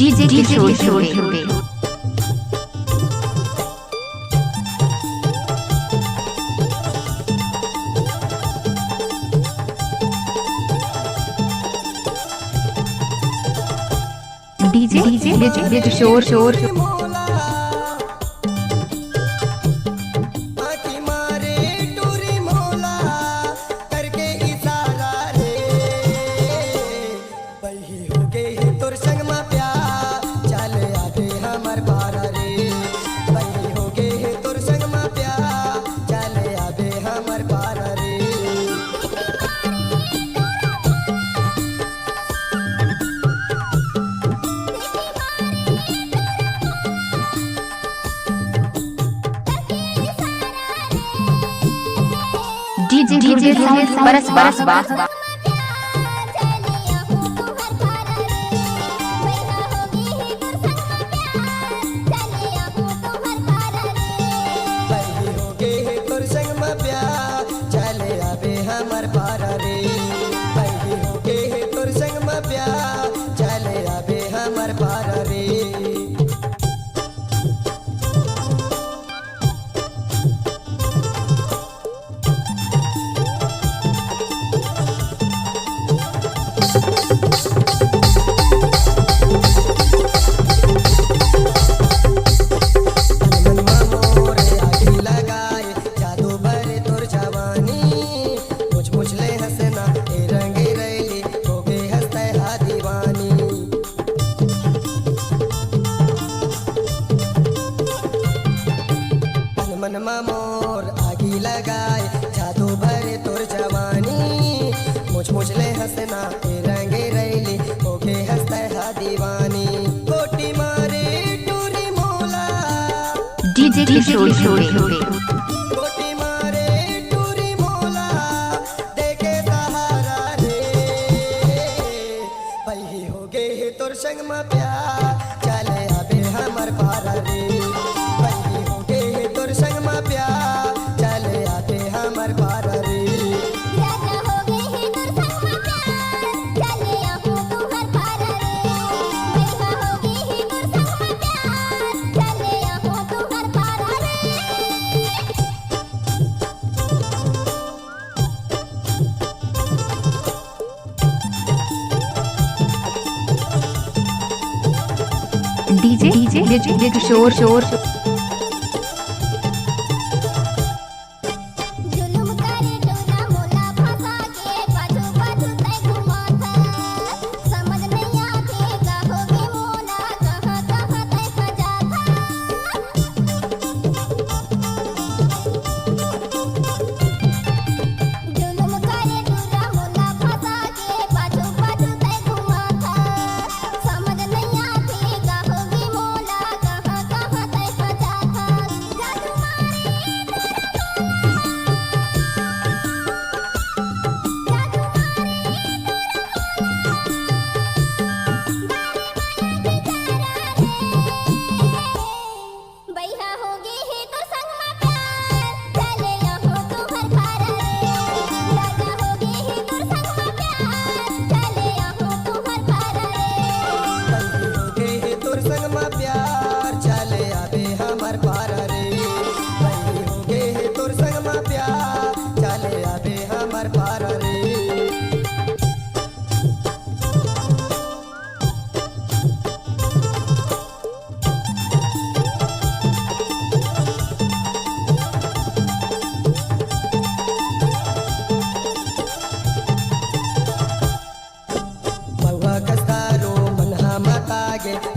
DJ किशोर शुबे। DJ किशोर DJ बरस बरस मनमा मोर आगी लगाए जादू भरे तोर जवानी मुझ ले हंसना ए रंगे रैली होके हंसता है दीवानी कोटी मारे टूरी मोला डीजे किशोर शुबे। कोटी मारे टूरी मोला देखे सहारा रे बही हो गए तोर संग में प्यार चले आबे हमर पारा रे डीजे किशोर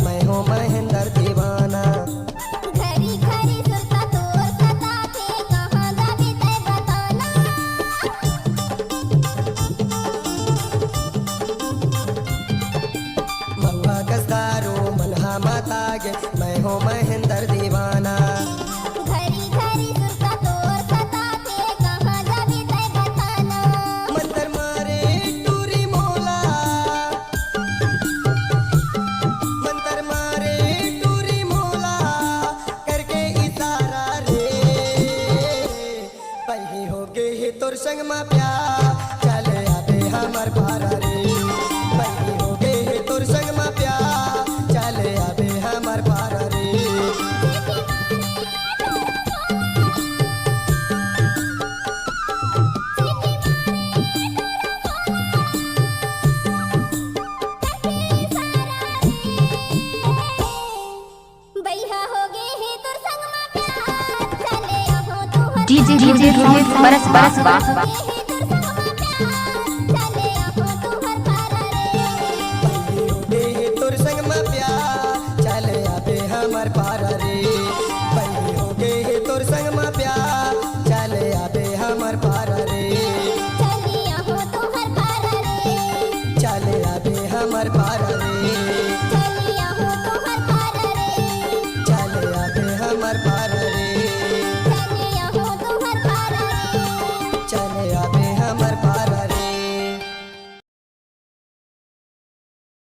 मैं हूँ महेंद्र दीवाना घरी घरी सुरता तोर सता थे कहाँ जाबी तै बताना महुआ कसदारो मनहा माता गे मैं हूँ महेंद्र दीवाना घरी घरी सुरता तोर सता थे कहाँ जाबी तै बताना मंतर मारे टूरी मोला मंतर मारे टूरी मोला करके इशारा रे बही हो गए तोर संग में प्यार चले आबे हमर पारा रे बही हो गए तोर संग में प्यार चले डीजे रोहित बरस बरस बा चले हमर पारा रे बल्ली हो गए तोर संग में प्यार चले आबे हमर पारा रे चलिया हो तुहर पारा रे चले आबे हमर पारा रे